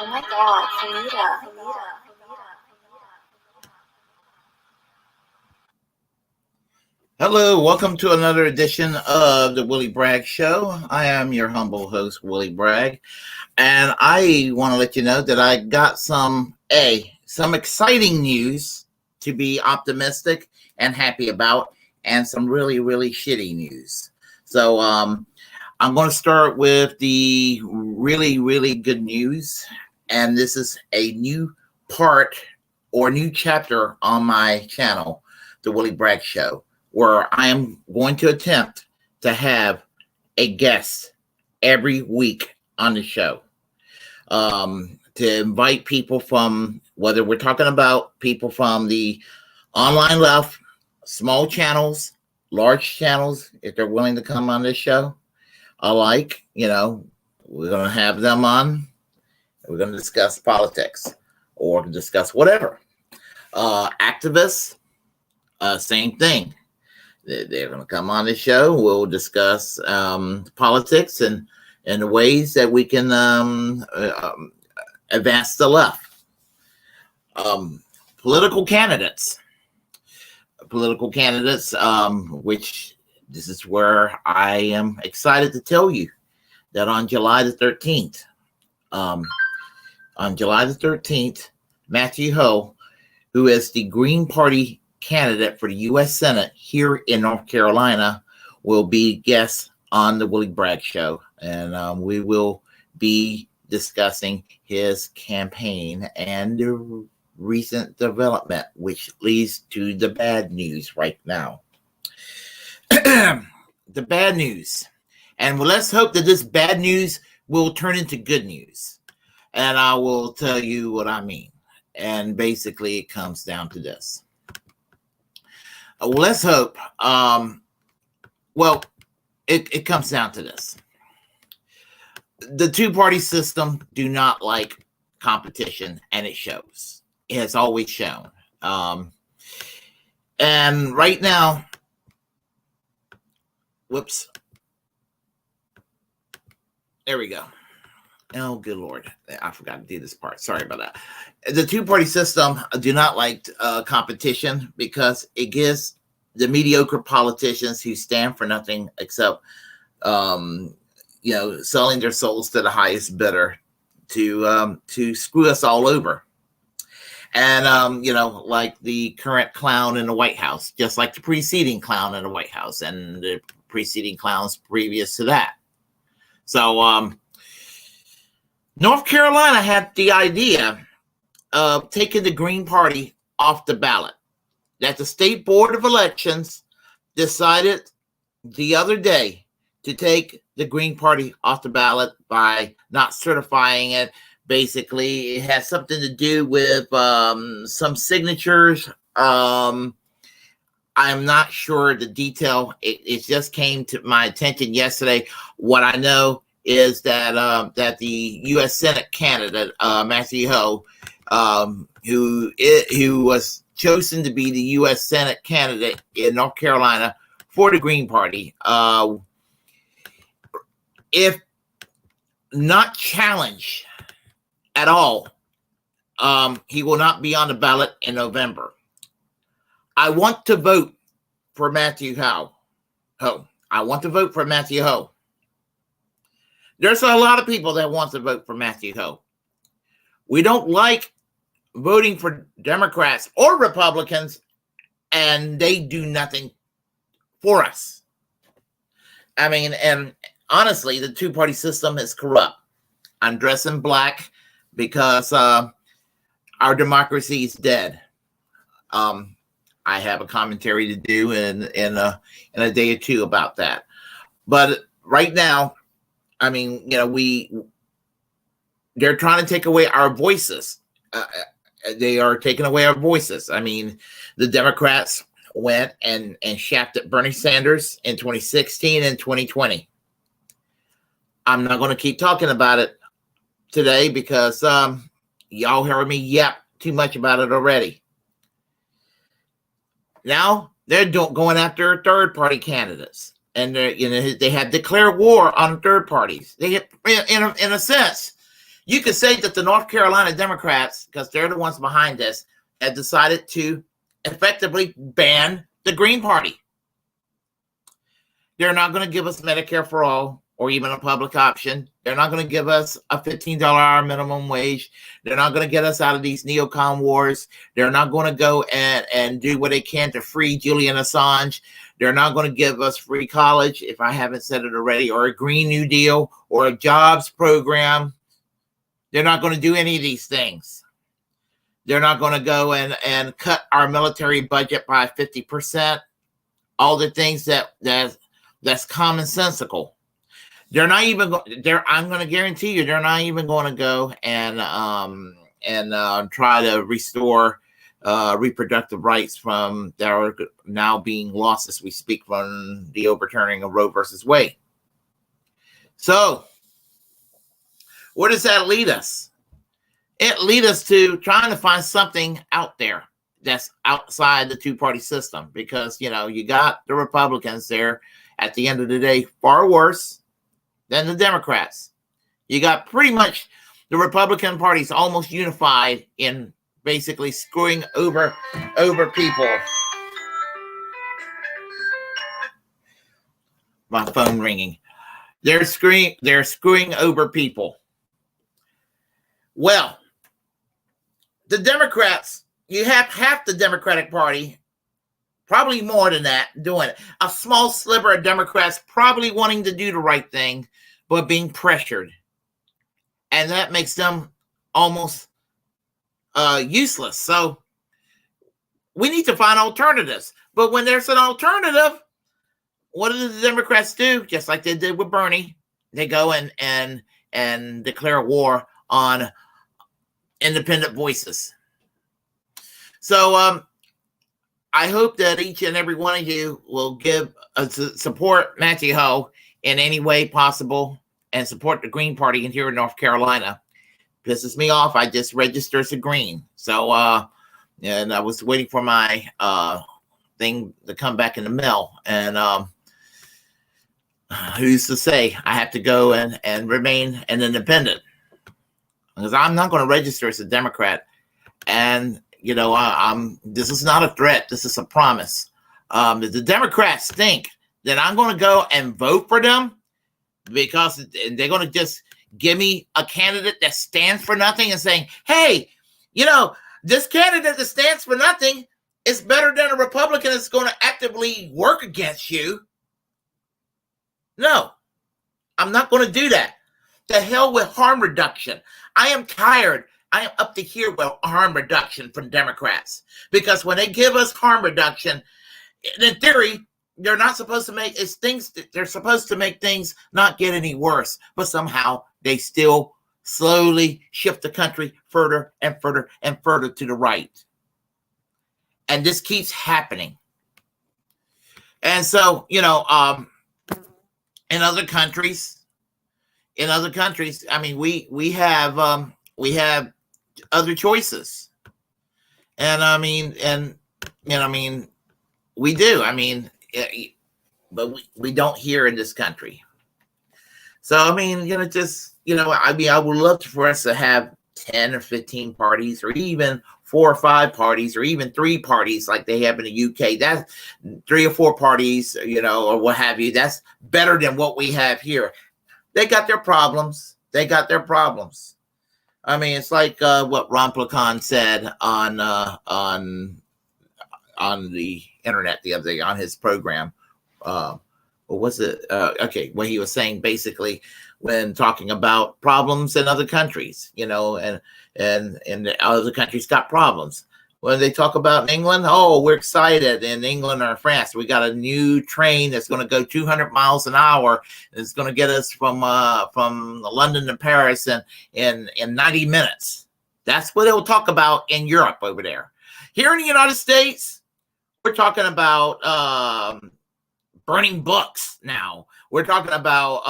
Oh my God, Anita. Hello, welcome to another edition of the Willie Bragg Show. I am your humble host, Willie Bragg, and I want to let you know that I got some exciting news to be optimistic and happy about, and some really, really shitty news. So I'm going to start with the really, really good news, and this is a new part or new chapter on my channel, the Willie Bragg Show, where I am going to attempt to have a guest every week on the show. To invite people from, whether we're talking about people from the online left, small channels, large channels, if they're willing to come on this show, alike, we're going to have them on. We're going to discuss politics or discuss whatever. Activists, same thing. They're going to come on the show. We'll discuss politics and the ways that we can advance the left. Political candidates, which this is where I am excited to tell you that on July the 13th, Matthew Hoh, who is the Green Party candidate for the U.S. Senate here in North Carolina, will be guest on the Willie Bragg Show, and we will be discussing his campaign and the recent development, which leads to the bad news right now. The bad news, and let's hope that this bad news will turn into good news, and I will tell you what I mean. And basically, it comes down to this. Let's hope. It comes down to this. The two-party system do not like competition, and it shows. It has always shown. And right now, whoops. There we go. Oh, good Lord. I forgot to do this part. Sorry about that. The two-party system do not like competition because it gives the mediocre politicians who stand for nothing except, selling their souls to the highest bidder to screw us all over. And, like the current clown in the White House, just like the preceding clown in the White House and the preceding clowns previous to that. So, North Carolina had the idea of taking the Green Party off the ballot. That the State Board of Elections decided the other day to take the Green Party off the ballot by not certifying it. Basically, it has something to do with some signatures. I'm not sure the detail. It just came to my attention yesterday. What I know is that that the U.S. Senate candidate, Matthew Hoh, who was chosen to be the U.S. Senate candidate in North Carolina for the Green Party, if not challenged at all, he will not be on the ballot in November. I want to vote for Matthew Hoh. I want to vote for Matthew Hoh. There's a lot of people that want to vote for Matthew Hoh. We don't like voting for Democrats or Republicans, and they do nothing for us. I mean, and honestly, the two-party system is corrupt. I'm dressed in black. because our democracy is dead. I have a commentary to do in a day or two about that. But right now, I mean, they're trying to take away our voices. They are taking away our voices. I mean, the Democrats went and shafted Bernie Sanders in 2016 and 2020. I'm not going to keep talking about it today because y'all heard me yap too much about it already. Now they're going after third-party candidates, and they have declared war on third parties. They have, in a sense, you could say that the North Carolina Democrats, because they're the ones behind this, have decided to effectively ban the Green Party. They're not going to give us Medicare for all or even a public option. They're not going to give us a $15 hour minimum wage. They're not going to get us out of these neocon wars. They're not going to go and do what they can to free Julian Assange. They're not going to give us free college, if I haven't said it already, or a Green New Deal or a jobs program. They're not going to do any of these things. They're not going to go and cut our military budget by 50%. All the things that's commonsensical. They're not even. I'm going to guarantee you, they're not even going to go and try to restore reproductive rights that are now being lost as we speak from the overturning of Roe versus Wade. So, where does that lead us? It leads us to trying to find something out there that's outside the two-party system, because you got the Republicans there at the end of the day far worse than the Democrats. You got pretty much the Republican Party's almost unified in basically screwing over people. My phone ringing. They're screwing over people. Well, the Democrats, you have half the Democratic Party, probably more than that, doing it. A small sliver of Democrats probably wanting to do the right thing, but being pressured. And that makes them almost useless. So we need to find alternatives. But when there's an alternative, what do the Democrats do? Just like they did with Bernie. They go and declare war on independent voices. So I hope that each and every one of you will give support Matthew Hoh in any way possible and support the Green Party in here in North Carolina. Pisses me off. I just registered as a Green. So, and I was waiting for my thing to come back in the mail. And who's to say I have to go and remain an independent? Because I'm not going to register as a Democrat. And this is not a threat. This is a promise. If the Democrats think that I'm going to go and vote for them because they're going to just give me a candidate that stands for nothing and saying, hey, this candidate that stands for nothing is better than a Republican that's going to actively work against you. No, I'm not going to do that. The hell with harm reduction. I am tired. I am up to here with harm reduction from Democrats, because when they give us harm reduction, in theory, they're not supposed to make they're supposed to make things not get any worse, but somehow they still slowly shift the country further and further and further to the right. And this keeps happening. And so, in other countries, I mean, we have other choices. And I mean, we do. I mean, but we don't here in this country. So, I mean, I would love for us to have 10 or 15 parties, or even 4 or 5 parties, or even 3 parties like they have in the UK. That's 3 or 4 parties, or what have you. That's better than what we have here. They got their problems. I mean, it's like what Ron Placon said on the internet the other day on his program. What was it? Okay, when he was saying basically, when talking about problems in other countries, and other countries got problems. When they talk about England, oh, we're excited in England or France. We got a new train that's going to go 200 miles an hour. It's going to get us from London to Paris in 90 minutes. That's what they'll talk about in Europe over there. Here in the United States, we're talking about burning books now. We're talking about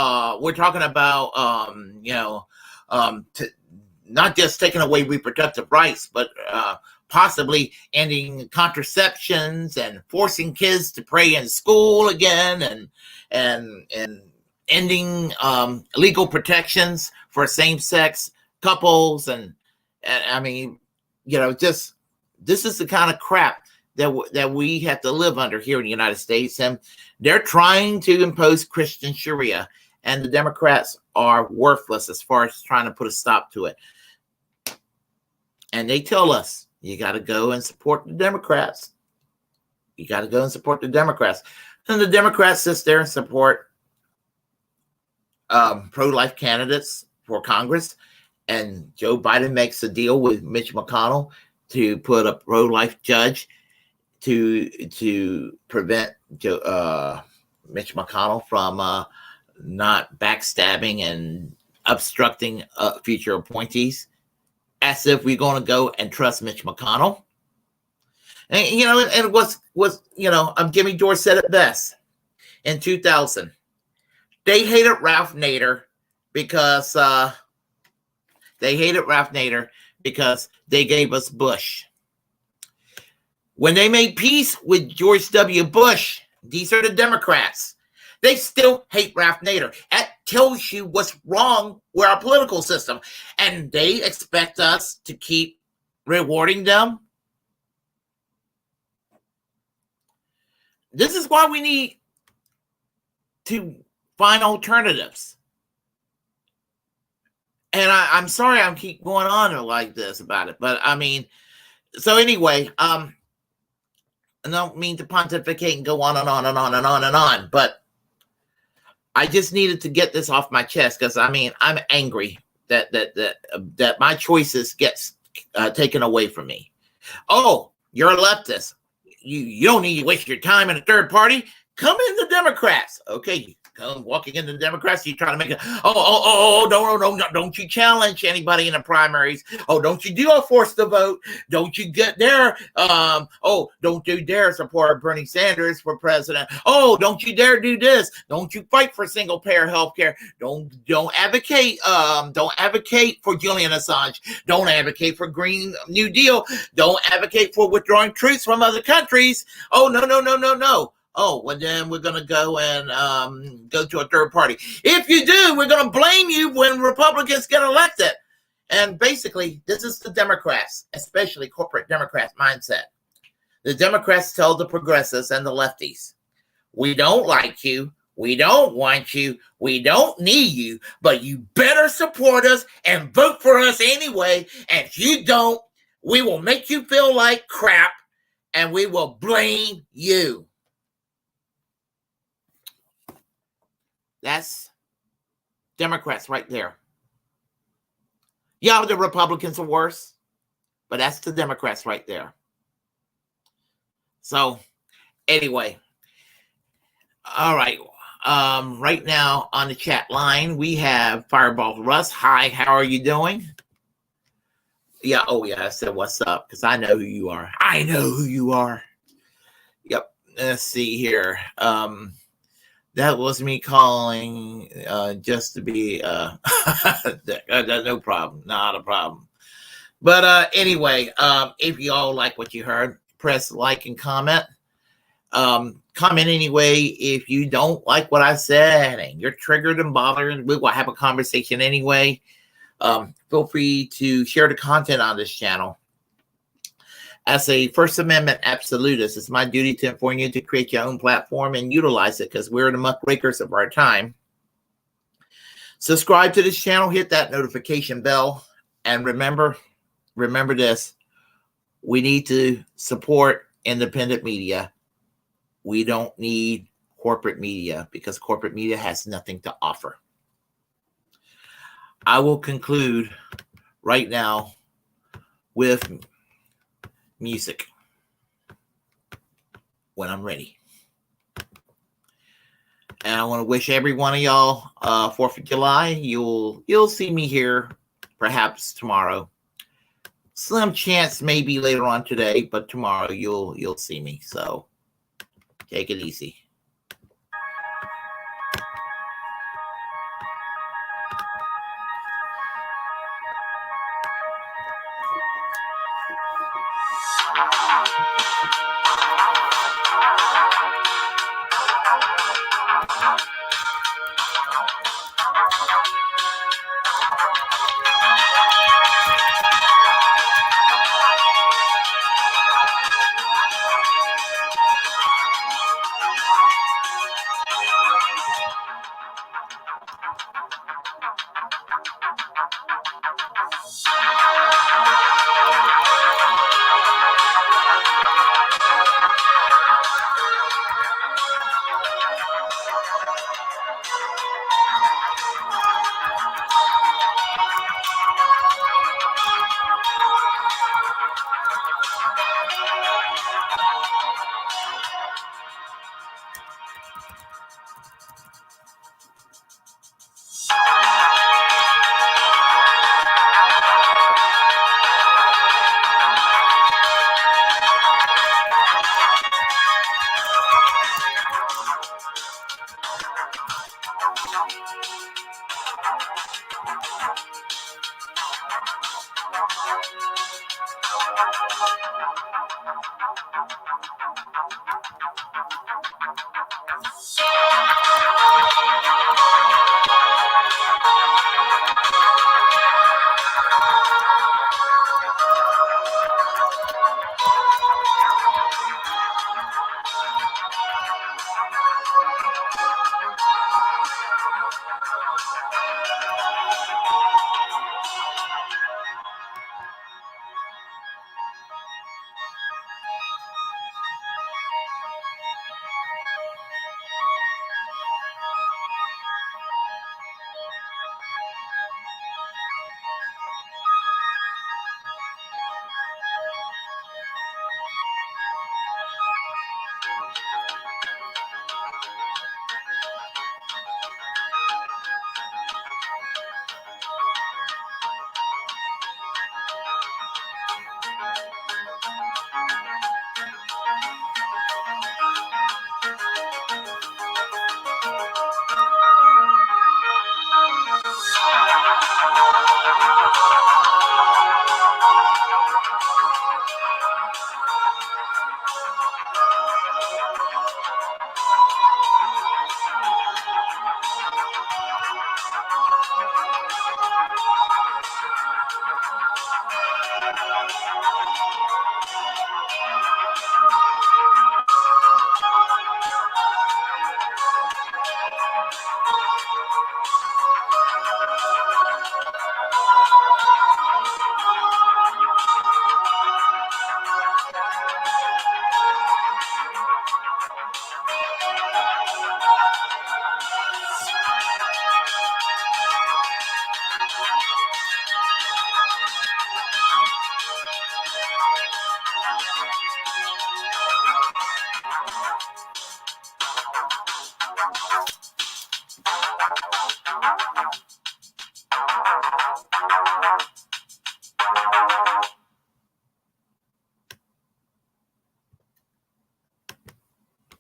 not just taking away reproductive rights, but possibly ending contraceptions and forcing kids to pray in school again, and ending legal protections for same-sex couples, and I mean, just this is the kind of crap that we have to live under here in the United States, and they're trying to impose Christian Sharia, and the Democrats are worthless as far as trying to put a stop to it. And they tell us, you got to go and support the Democrats. You got to go and support the Democrats. And the Democrats sit there and support pro-life candidates for Congress. And Joe Biden makes a deal with Mitch McConnell to put a pro-life judge to prevent Mitch McConnell from not backstabbing and obstructing future appointees, as if we're going to go and trust Mitch McConnell. And and Jimmy Dore said it best in 2000. They hated Ralph Nader because they gave us Bush. When they made peace with George W. Bush, these are the Democrats. They still hate Ralph Nader. That tells you what's wrong with our political system. And they expect us to keep rewarding them. This is why we need to find alternatives. And I'm sorry I keep going on like this about it. But I mean, so anyway, I don't mean to pontificate and go on and on and on and on and on, but I just needed to get this off my chest, because I mean, I'm angry that my choices gets taken away from me. Oh, you're a leftist. You don't need to waste your time in a third party. Come in the Democrats. Okay, come walking into the Democrats. You trying to make don't you challenge anybody in the primaries. Oh, don't you do a force to vote. Don't you get there. Don't you dare support Bernie Sanders for president. Oh, don't you dare do this. Don't you fight for single payer health care. Don't advocate for Julian Assange. Don't advocate for Green New Deal. Don't advocate for withdrawing troops from other countries. Oh, no. Oh, well, then we're going to go and go to a third party. If you do, we're going to blame you when Republicans get elected. And basically, this is the Democrats, especially corporate Democrats mindset. The Democrats tell the progressives and the lefties, we don't like you. We don't want you. We don't need you. But you better support us and vote for us anyway. And if you don't, we will make you feel like crap and we will blame you. That's Democrats right there. Yeah, the Republicans are worse, but that's the Democrats right there. So, anyway, all right. Right now on the chat line, we have Fireball Russ. Hi, how are you doing? Yeah, I said what's up, because I know who you are. Yep, let's see here. That was me calling just to be no problem, not a problem. But anyway, if you all like what you heard, press like and comment. Comment anyway if you don't like what I said and you're triggered and bothered. We will have a conversation anyway. Feel free to share the content on this channel. As a First Amendment absolutist, it's my duty to inform you to create your own platform and utilize it, because we're the muckrakers of our time. Subscribe to this channel, hit that notification bell, and remember this: we need to support independent media. We don't need corporate media, because corporate media has nothing to offer. I will conclude right now with music when I'm ready. And I want to wish every one of y'all 4th of July. You'll see me here perhaps tomorrow. Slim chance maybe later on today, but tomorrow you'll see me. So take it easy.